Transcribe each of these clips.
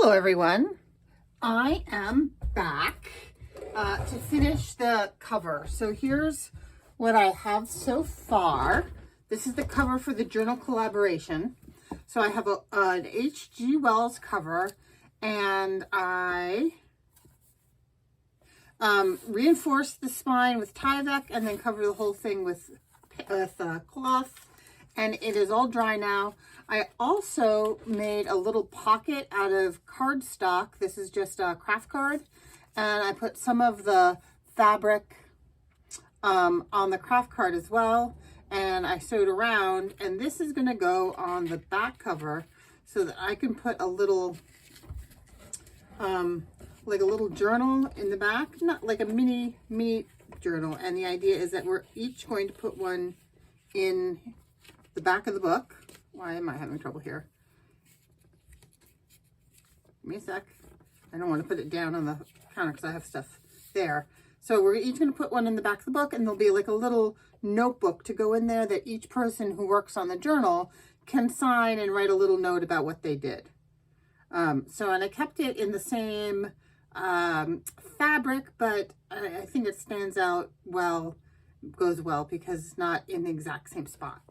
Hello everyone, I am back to finish the cover. So here's what I have so far. This is the cover for the journal collaboration. So I have an H.G. Wells cover, and I reinforced the spine with Tyvek and then cover the whole thing with cloth, and it is all dry now. I also made a little pocket out of cardstock. This is just a craft card, and I put some of the fabric on the craft card as well, and I sewed around, and this is going to go on the back cover so that I can put a little like a little journal in the back, not like a mini journal. And the idea is that we're each going to put one in the back of the book. Why am I having trouble here? Give me a sec. I don't want to put it down on the counter because I have stuff there. So we're each going to put one in the back of the book, and there'll be like a little notebook to go in there that each person who works on the journal can sign and write a little note about what they did. And I kept it in the same fabric, but I think it stands out well, goes well, because it's not in the exact same spot.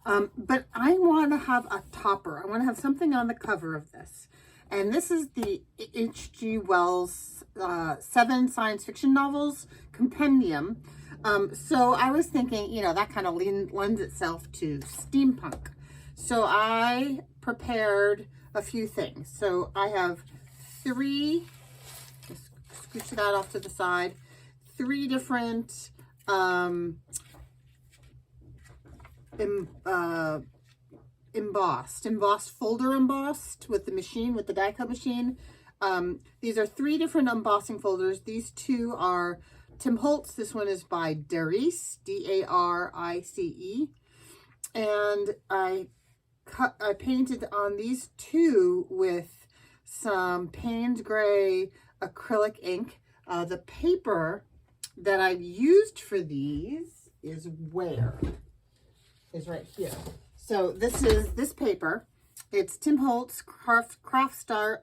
But I want to have a topper. I want to have something on the cover of this. And this is the H.G. Wells 7 science fiction novels compendium. So I was thinking, you know, that kind of lends itself to steampunk. So I prepared a few things. So I have three, just scooch that off to the side, 3 different embossed folder embossed with the machine, with the die cut machine. These are 3 different embossing folders. These 2 are Tim Holtz. This one is by Darice, D-A-R-I-C-E. And I painted on these 2 with some Payne's Gray acrylic ink. The paper that I've used for these is right here. So this paper. It's Tim Holtz Craft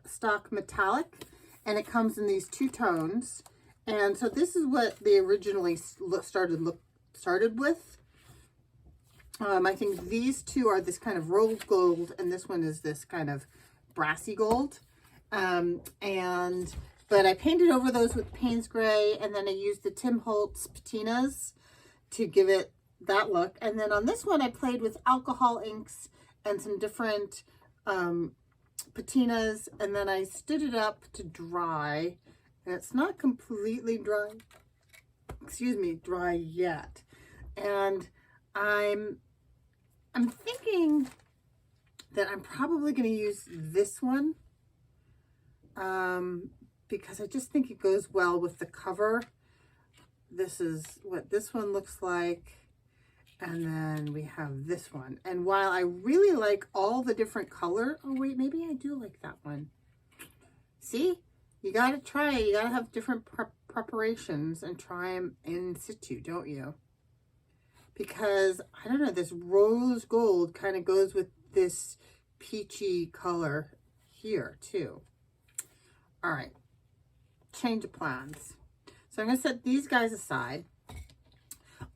Stock Metallic, and it comes in these 2 tones. And so this is what they originally started with. I think these 2 are this kind of rose gold, and this one is this kind of brassy gold. But I painted over those with Payne's Gray, and then I used the Tim Holtz patinas to give it that look. And then on this one, I played with alcohol inks and some different patinas, and then I stood it up to dry. And it's not completely dry, dry yet. And I'm thinking that I'm probably going to use this one because I just think it goes well with the cover. This is what this one looks like. And then we have this one. And while I really like all the different color, oh wait, maybe I do like that one. See, you got to try it. You got to have different preparations and try them in situ, don't you? Because, I don't know, this rose gold kind of goes with this peachy color here too. All right, change of plans. So I'm going to set these guys aside.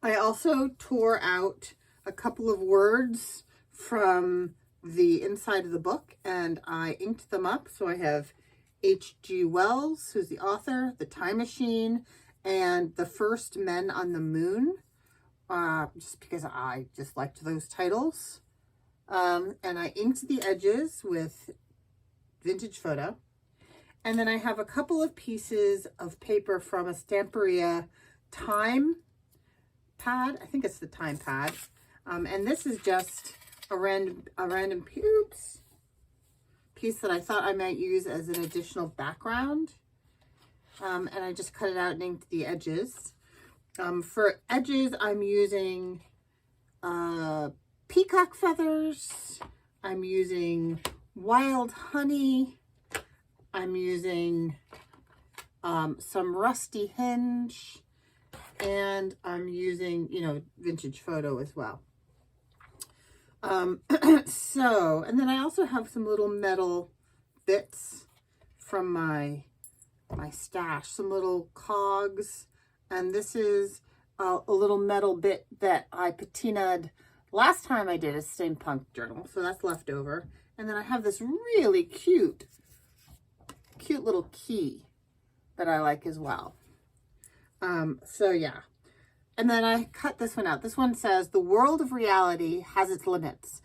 I also tore out a couple of words from the inside of the book, and I inked them up. So I have H.G. Wells, who's the author, The Time Machine, and The First Men on the Moon, just because I just liked those titles. And I inked the edges with Vintage Photo. And then I have a couple of pieces of paper from a Stamperia Time pad. I think it's the Time pad. And this is just a random piece that I thought I might use as an additional background. And I just cut it out and inked the edges. For edges, I'm using peacock feathers. I'm using wild honey. I'm using some rusty hinge, and I'm using, Vintage Photo as well. And then I also have some little metal bits from my stash, some little cogs, and this is a little metal bit that I patinaed last time I did a steampunk journal, so that's left over. And then I have this really cute little key that I like as well. So yeah. And then I cut this one out. This one says, the world of reality has its limits,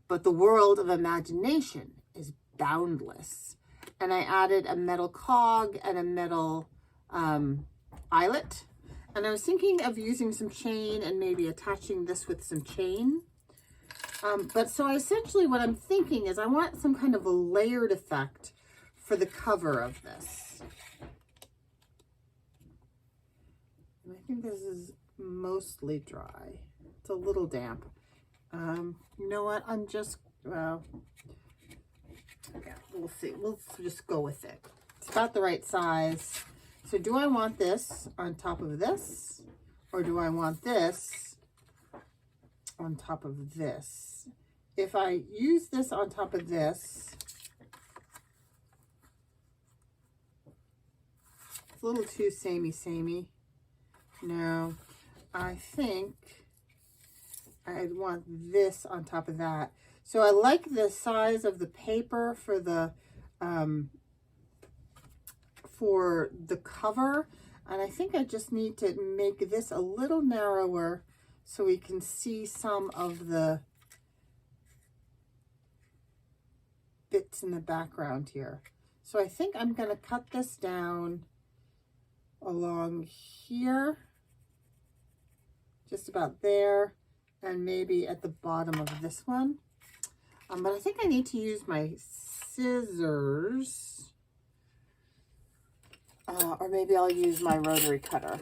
but the world of imagination is boundless. And I added a metal cog and a metal eyelet. And I was thinking of using some chain and maybe attaching this with some chain. But so essentially what I'm thinking is I want some kind of a layered effect for the cover of this. And I think this is mostly dry. It's a little damp. You know what? I'm just, well, yeah, we'll see. We'll just go with it. It's about the right size. So do I want this on top of this? Or do I want this on top of this? If I use this on top of this, it's a little too samey. No, I think I'd want this on top of that. So I like the size of the paper for the cover, and I think I just need to make this a little narrower so we can see some of the bits in the background here. So I think I'm going to cut this down along here, just about there, and maybe at the bottom of this one. But I think I need to use my scissors, or maybe I'll use my rotary cutter.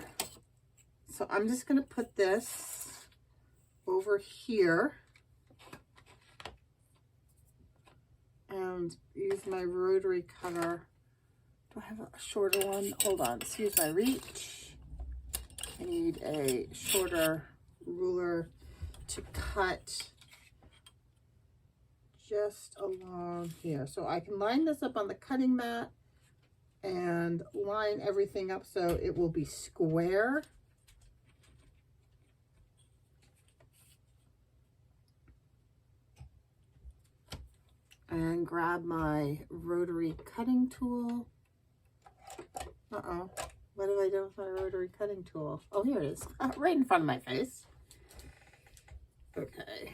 So I'm just going to put this over here and use my rotary cutter. Do I have a shorter one? Hold on, excuse my reach. I need a shorter ruler to cut just along here. So I can line this up on the cutting mat and line everything up so it will be square. And grab my rotary cutting tool. Uh-oh. What have I done with my rotary cutting tool? Oh, here it is. Right in front of my face. Okay.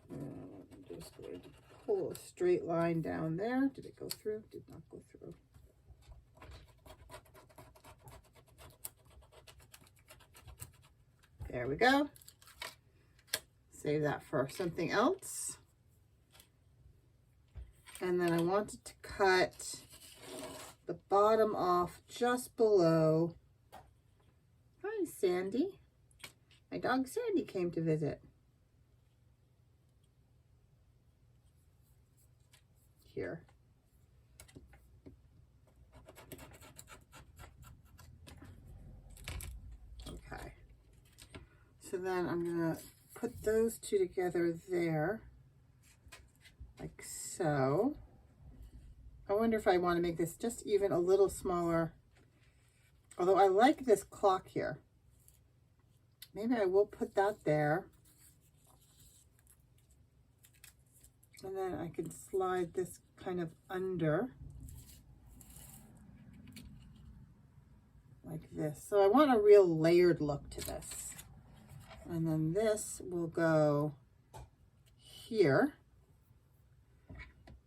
I'm just going to pull a straight line down there. Did it go through? Did not go through. There we go. Save that for something else. And then I wanted to cut the bottom off just below. Hi, Sandy. My dog Sandy came to visit. Here. Okay. So then I'm going to put those two together there, like so. I wonder if I want to make this just even a little smaller. Although I like this clock here. Maybe I will put that there. And then I can slide this kind of under. Like this. So I want a real layered look to this. And then this will go here.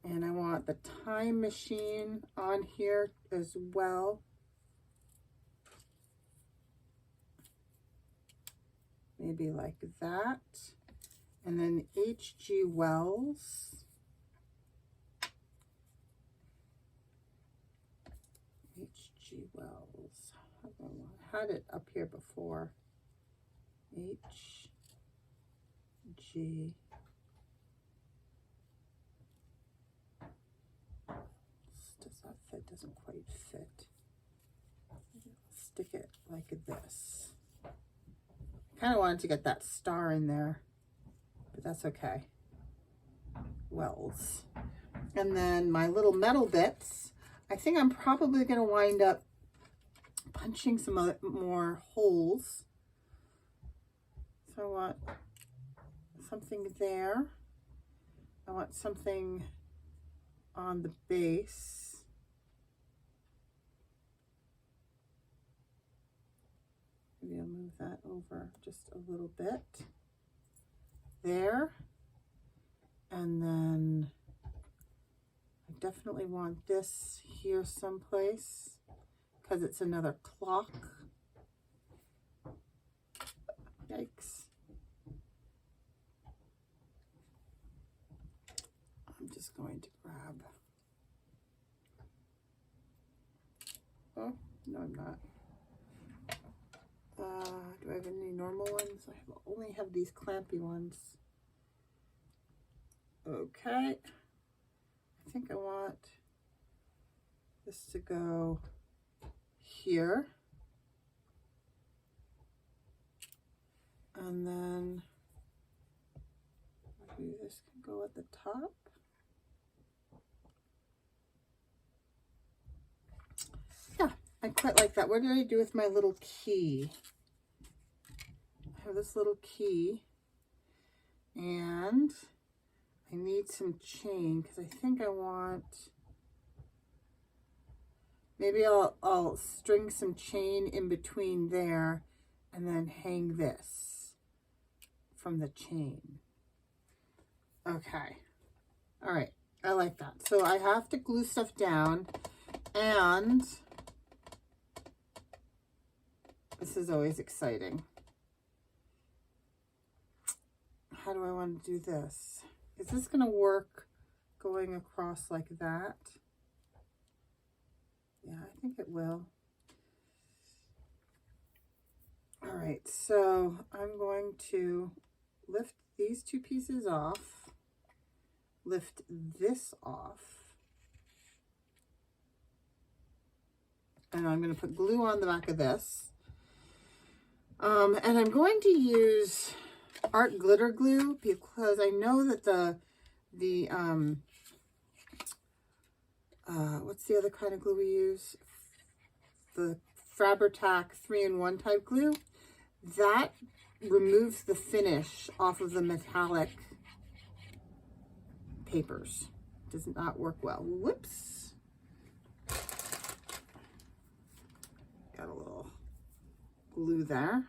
And I want the time machine on here as well. Maybe like that. And then H.G. Wells. H.G. Wells. I had it up here before. H.G. Does that fit? Doesn't quite fit. Stick it like this. Kind of wanted to get that star in there, but that's okay. Wells. And then my little metal bits, I think I'm probably going to wind up punching some more holes. So I want something there. I want something on the base. Maybe I'll move that over just a little bit. There. And then I definitely want this here someplace because it's another clock. Yikes. I'm just going to grab. Oh, no, I'm not. Do I have any normal ones? I only have these clampy ones. Okay. I think I want this to go here. And then maybe this can go at the top. Yeah, I quite like that. What did I do with my little key? I have this little key and I need some chain because I think I want, maybe I'll string some chain in between there and then hang this from the chain. Okay. All right. I like that. So I have to glue stuff down, and this is always exciting. How do I want to do this? Is this going to work going across like that? Yeah, I think it will. All right, so I'm going to lift these two pieces off, lift this off, and I'm going to put glue on the back of this. And I'm going to use art glitter glue because I know that what's the other kind of glue we use? The Fabri-Tac 3-in-1 type glue. That removes the finish off of the metallic papers. Does not work well. Whoops. Got a little glue there.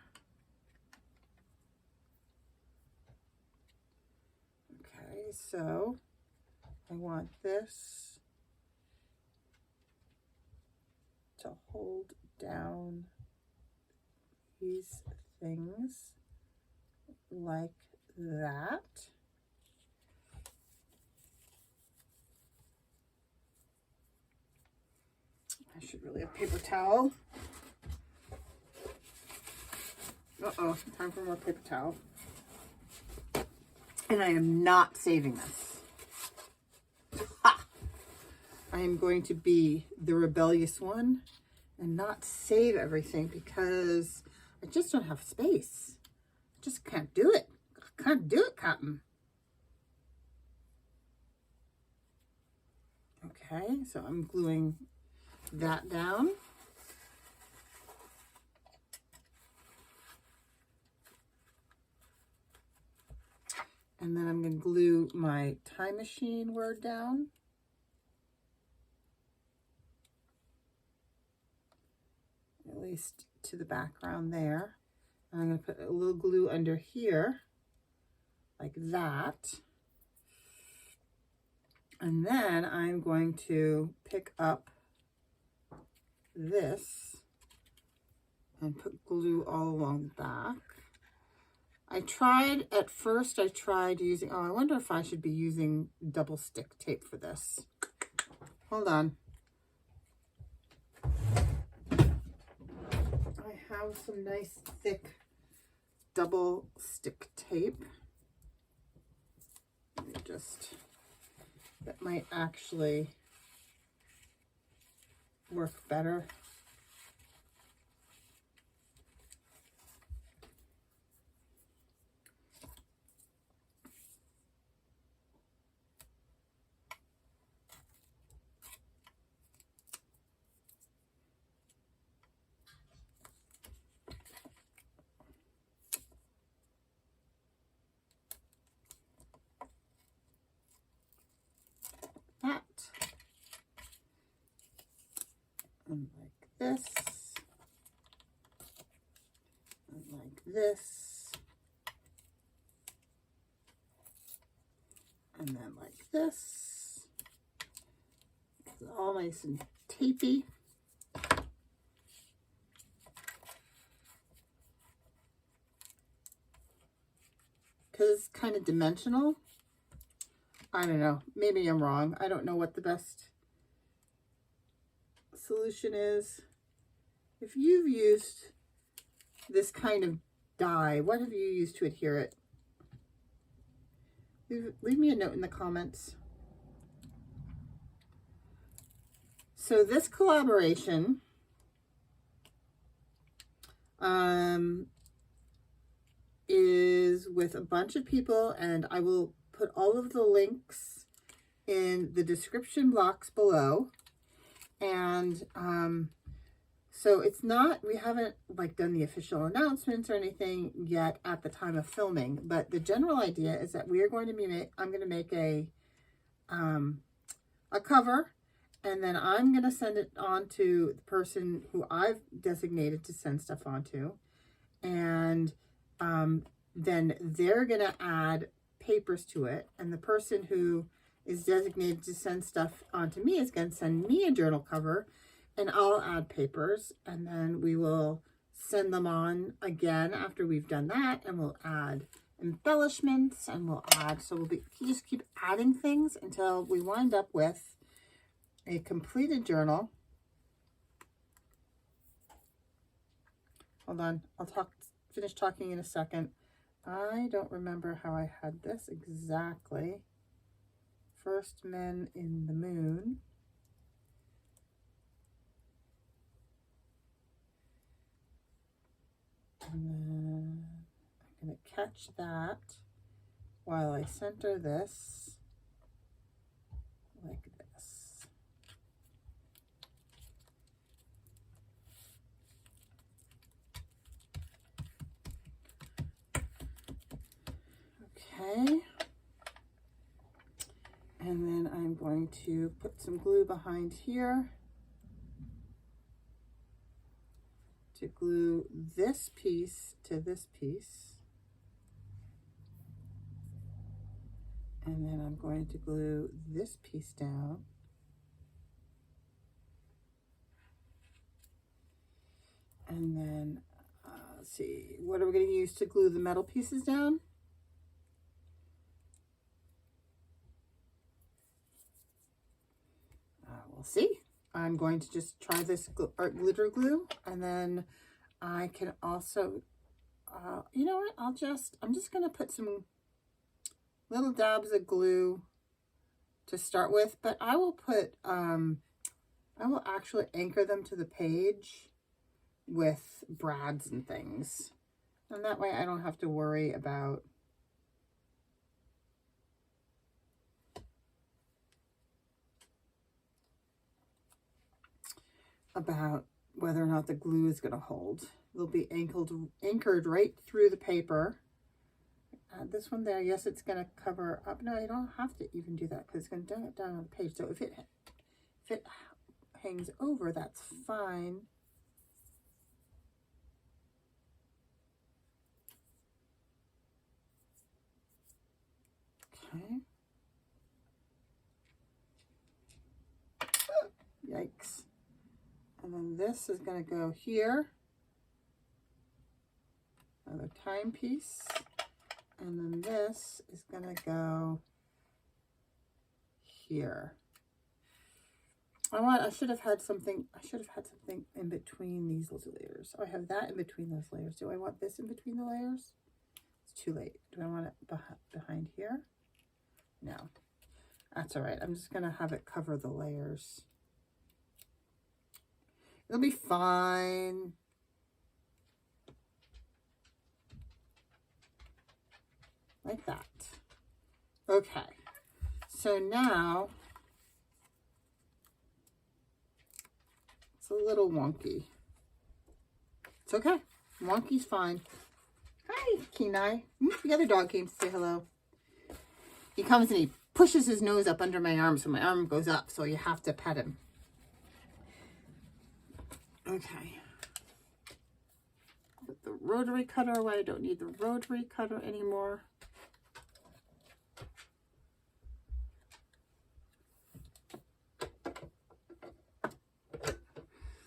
Okay, so I want this to hold down these things like that. I should really have paper towel. Uh-oh, time for more paper towel. And I am not saving this. Ha! I am going to be the rebellious one and not save everything because I just don't have space. I just can't do it. I can't do it, Captain. Okay, so I'm gluing that down. And then I'm going to glue my time machine word down. At least to the background there. And I'm going to put a little glue under here, like that. And then I'm going to pick up this and put glue all along the back. At first I tried using, I wonder if I should be using double stick tape for this. Hold on. I have some nice thick double stick tape. Let me that might actually work better. And like this. And like this. And then like this. It's all nice and tapey. Because it's kind of dimensional. I don't know. Maybe I'm wrong. I don't know what the best solution is. If you've used this kind of dye, what have you used to adhere it? Leave me a note in the comments. So this collaboration is with a bunch of people, and I will put all of the links in the description box below. And so it's not, we haven't like done the official announcements or anything yet at the time of filming, but the general idea is that we are going to be, I'm going to make a cover, and then I'm going to send it on to the person who I've designated to send stuff on to. And then they're going to add papers to it. And the person who is designated to send stuff on to me is going to send me a journal cover, and I'll add papers. And then we will send them on again after we've done that. And we'll add embellishments, and we'll add, so we'll just keep adding things until we wind up with a completed journal. Hold on, I'll finish talking in a second. I don't remember how I had this exactly. First Men in the Moon. And then I'm going to catch that while I center this like this. Okay. And then I'm going to put some glue behind here to glue this piece to this piece. And then I'm going to glue this piece down. And then, let's see, what are we going to use to glue the metal pieces down? We'll see. I'm going to just try this glitter glue, and then I can also, you know what, I'm just going to put some little dabs of glue to start with, but I will put, I will actually anchor them to the page with brads and things. And that way I don't have to worry about whether or not the glue is going to hold. They'll be anchored right through the paper. This one there, yes, it's going to cover up. No, you don't have to even do that because it's going to dump it down on the page. So if it hangs over, that's fine. Okay. Yikes. And then this is going to go here. Another timepiece. And then this is going to go here. I should have had something in between these layers. Oh, I have that in between those layers. Do I want this in between the layers? It's too late. Do I want it behind here? No. That's all right. I'm just going to have it cover the layers. It'll be fine. Like that. Okay. So now, it's a little wonky. It's okay. Wonky's fine. Hi, Kenai. The other dog came to say hello. He comes and he pushes his nose up under my arm, so my arm goes up, so you have to pet him. Okay. Put the rotary cutter away. I don't need the rotary cutter anymore.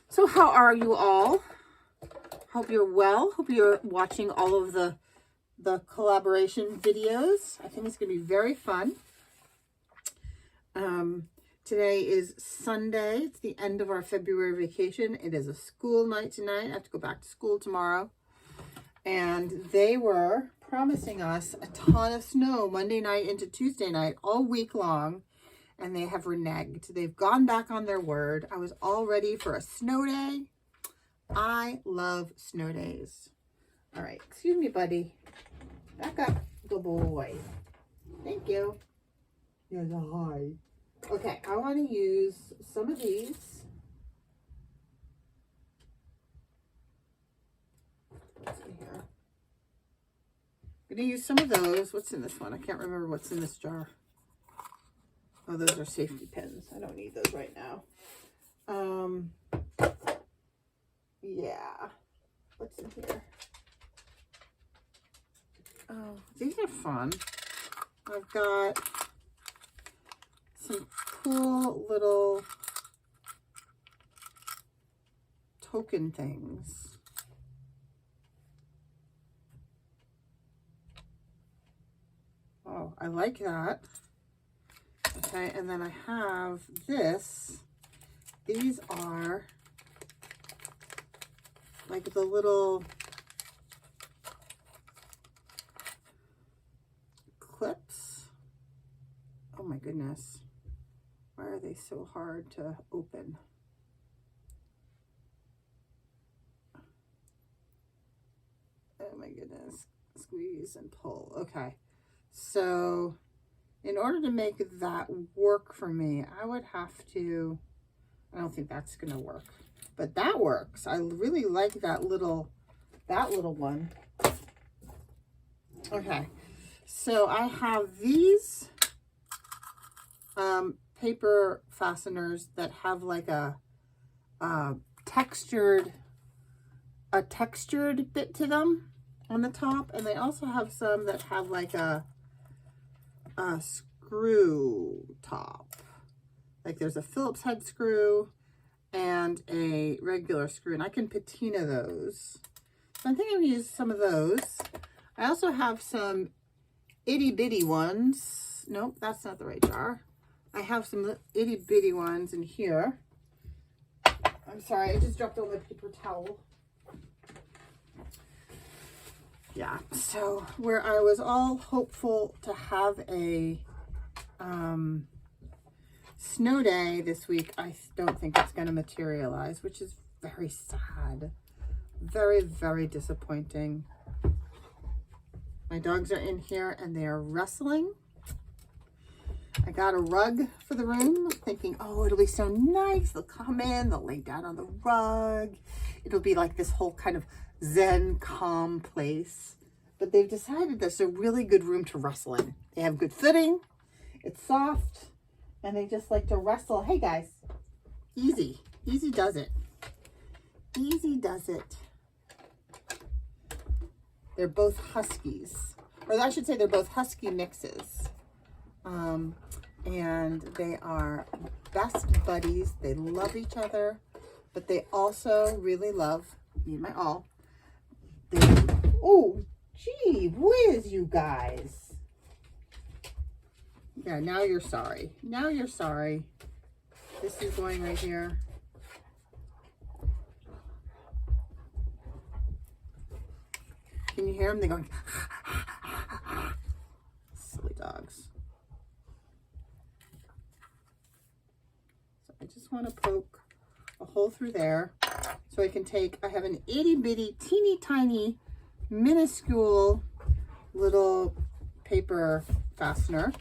So how are you all? Hope you're well. Hope you're watching all of the collaboration videos. I think it's going to be very fun. Today is Sunday. It's the end of our February vacation. It is a school night tonight. I have to go back to school tomorrow. And they were promising us a ton of snow Monday night into Tuesday night, all week long. And they have reneged. They've gone back on their word. I was all ready for a snow day. I love snow days. All right. Excuse me, buddy. Back up. Good boy. Thank you. Yes, hi. Okay, I want to use some of these. What's in here? I'm going to use some of those. What's in this one? I can't remember what's in this jar. Oh, those are safety pins. I don't need those right now. Yeah. What's in here? Oh, these are fun. I've got some cool little token things. Oh, I like that. Okay, and then I have this. These are like the little clips. Oh my goodness. Why are they so hard to open? Oh my goodness. Squeeze and pull. Okay. So in order to make that work for me, I would have to, I don't think that's going to work, but that works. I really like that little one. Okay. So I have these paper fasteners that have like a textured bit to them on the top, and they also have some that have like a screw top. Like there's a Phillips head screw and a regular screw, and I can patina those. So I think I'm gonna use some of those. I also have some itty bitty ones. Nope, that's not the right jar. I have some itty bitty ones in here. I'm sorry, I just dropped all my paper towel. Yeah, so where I was all hopeful to have a snow day this week, I don't think it's going to materialize, which is very sad. Very, very disappointing. My dogs are in here and they are wrestling. I got a rug for the room, thinking, oh, it'll be so nice. They'll come in, they'll lay down on the rug. It'll be like this whole kind of zen, calm place. But they've decided there's a really good room to wrestle in. They have good footing, it's soft, and they just like to wrestle. Hey guys, easy. Easy does it. Easy does it. They're both huskies. Or I should say they're both husky mixes. And they are best buddies. They love each other, but they also really love me and my all. Oh, gee whiz, you guys. Yeah, now you're sorry. Now you're sorry. This is going right here. Can you hear them? They're going, silly dogs. So I just want to poke a hole through there so I can take, I have an itty bitty, teeny tiny, minuscule little paper fastener.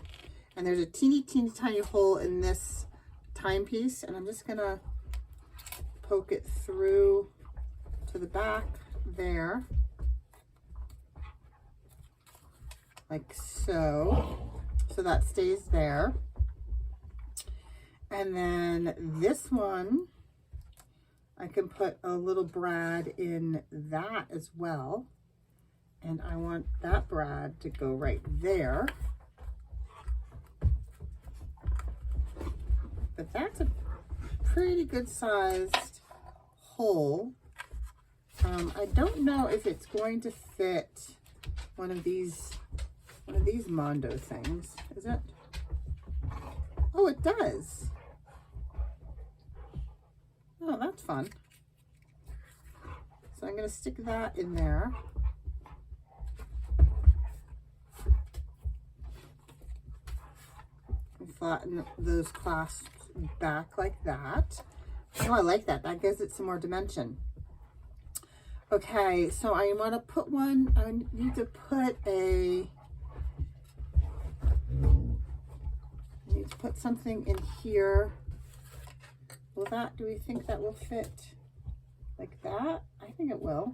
And there's a teeny tiny hole in this timepiece. And I'm just going to poke it through to the back there. Like so. So that stays there. And then this one, I can put a little brad in that as well. And I want that brad to go right there. But that's a pretty good sized hole. I don't know if it's going to fit one of these Mondo things, is it? Oh, it does. Oh, that's fun. So I'm going to stick that in there. And flatten those clasps back like that. Oh, I like that. That gives it some more dimension. Okay, so I want to put one, I need to put something in here. Do we think that will fit like that? I think it will.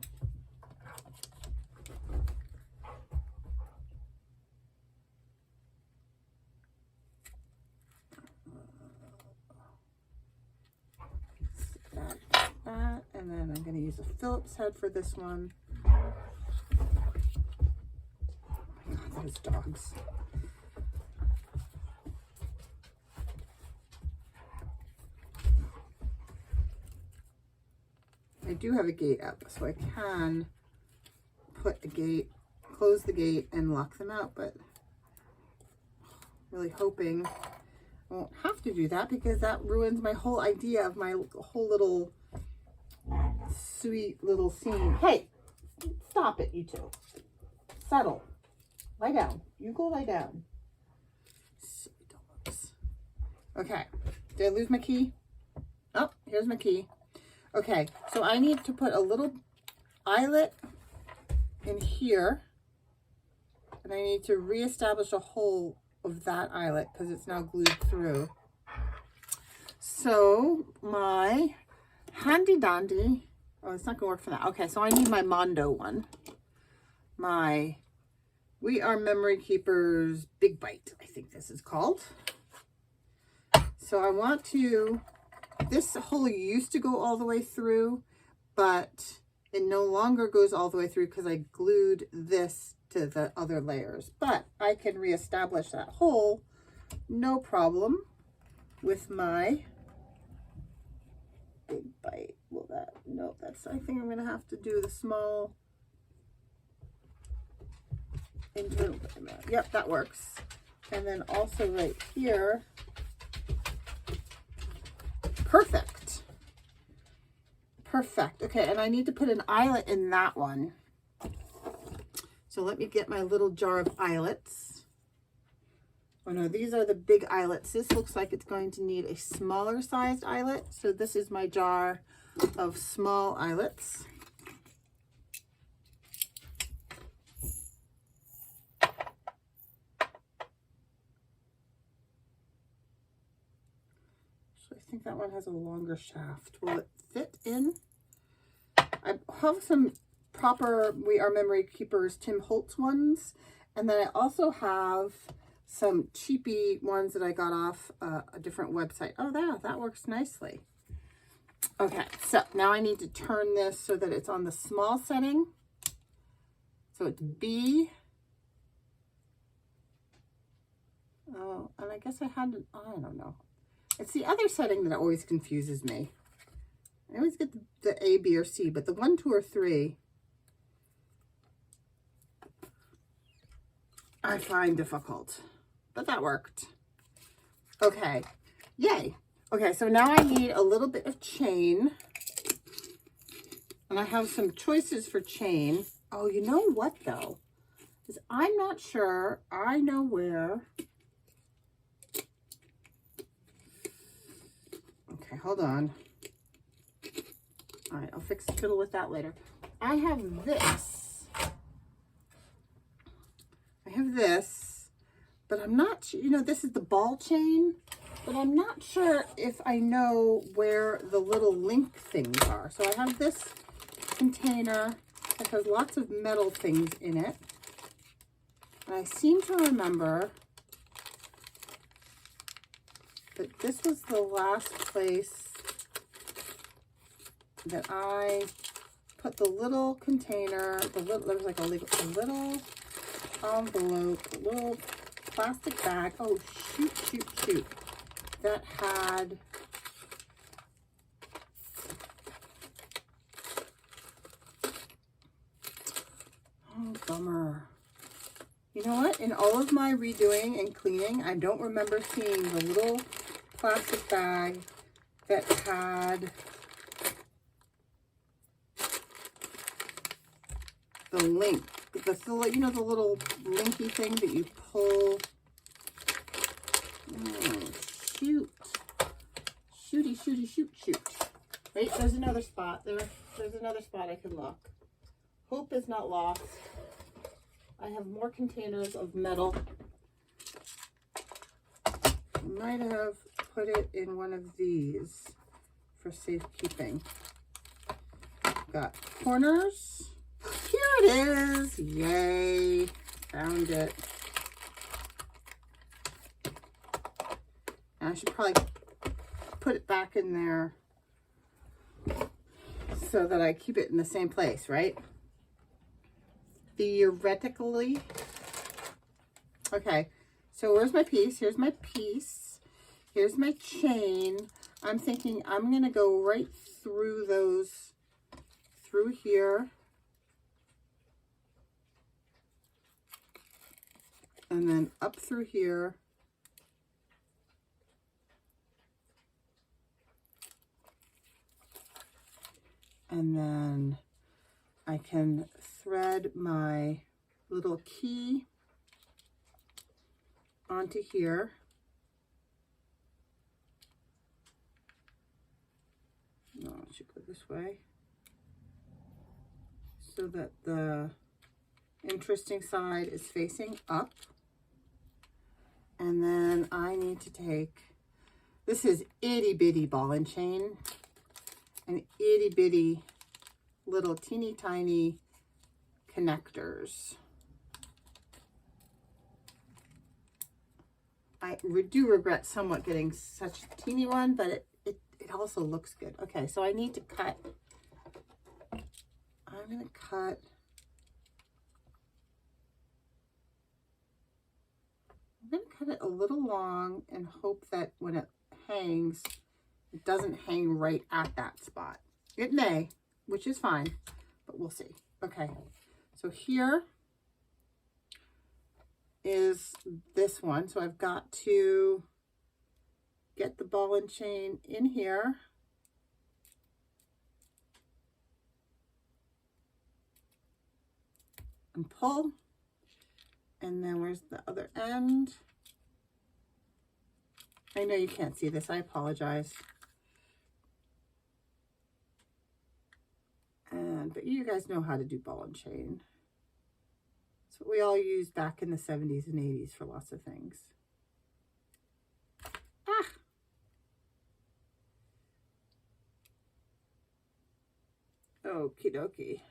That, and then I'm going to use a Phillips head for this one. Oh my God, those dogs. I do have a gate up, so I can put a gate, close the gate, and lock them out, but really hoping I won't have to do that because that ruins my whole idea of my whole little sweet little scene. Hey, stop it, you two. Settle. Lie down. You go lie down. Silly dogs. Okay. Did I lose my key? Oh, here's my key. Okay, so I need to put a little eyelet in here, and I need to reestablish a hole of that eyelet because it's now glued through. So my handy dandy, oh, it's not gonna work for that. Okay, so I need my Mondo one. My We Are Memory Keepers Big Bite, I think this is called. So I want to, this hole used to go all the way through, but it no longer goes all the way through because I glued this to the other layers. But I can reestablish that hole, no problem, with my Big Bite. Will that, no, that's, I think I'm gonna have to do the small internal, yep, that works. And then also right here, perfect. Perfect. Okay, and I need to put an eyelet in that one. So let me get my little jar of eyelets. Oh no, these are the big eyelets. This looks like it's going to need a smaller sized eyelet. So this is my jar of small eyelets. So I think that one has a longer shaft. Will it fit in? I have some proper We Are Memory Keepers Tim Holtz ones, and then I also have some cheapy ones that I got off a different website. Oh, that works nicely. Okay, so now I need to turn this so that it's on the small setting. So it's B. Oh, and I guess I had, I don't know. It's the other setting that always confuses me. I always get the A, B, or C, but the 1, 2, or 3, I find difficult. But that worked. Okay, yay. Okay, so now I need a little bit of chain. And I have some choices for chain. Oh, you know what though? Is I'm not sure I know where. Okay, hold on. All right, I'll fiddle with that later. I have this. But I'm not, you know, this is the ball chain, but I'm not sure if I know where the little link things are. So I have this container that has lots of metal things in it. And I seem to remember that this was the last place that I put the little container, there was like a little envelope, a little plastic bag. Oh, shoot. That had oh, bummer. You know what? In all of my redoing and cleaning, I don't remember seeing the little plastic bag that had the link. You know, the little linky thing that you pull. Oh, shoot. Shoot. Wait, there's another spot. There's another spot I can look. Hope is not lost. I have more containers of metal. I might have put it in one of these for safekeeping. Got corners. Here it is. Yay. Found it. I should probably put it back in there so that I keep it in the same place, right? Theoretically. Okay, so where's my piece? Here's my piece. Here's my chain. I'm thinking I'm going to go right through those, through here. And then up through here. And then I can thread my little key onto here. No, it should go this way. So that the interesting side is facing up. And then I need to take, this is itty bitty ball and chain. And itty bitty little teeny tiny connectors. I do regret somewhat getting such a teeny one, but it also looks good. Okay, so I need to cut. I'm going to cut. I'm going to cut it a little long and hope that when it hangs, it doesn't hang right at that spot. It may, which is fine, but we'll see. Okay, so here is this one. So I've got to get the ball and chain in here. And pull. And then where's the other end? I know you can't see this. I apologize. But you guys know how to do ball and chain. It's what we all used back in the 70s and 80s for lots of things. Ah! Okie dokie.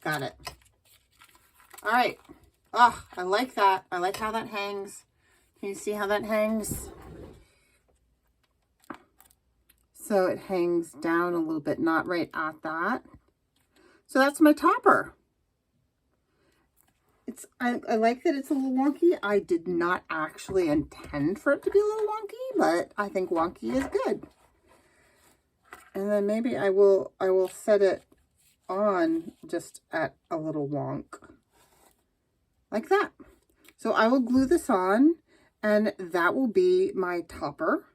Got it. All right. Oh, I like that. I like how that hangs. Can you see how that hangs? So it hangs down a little bit, not right at that. So that's my topper. I like that it's a little wonky. I did not actually intend for it to be a little wonky, but I think wonky is good. And then maybe I will set it on just at a little wonk. Like that. So I will glue this on, and that will be my topper.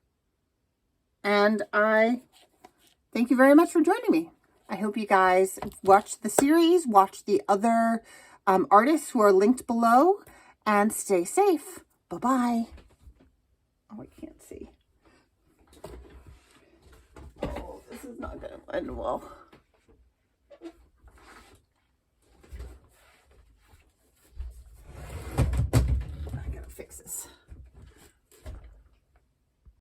And I thank you very much for joining me. I hope you guys watch the series, watch the other artists who are linked below, and stay safe. Bye-bye. Oh, I can't see. Oh, this is not going to end well.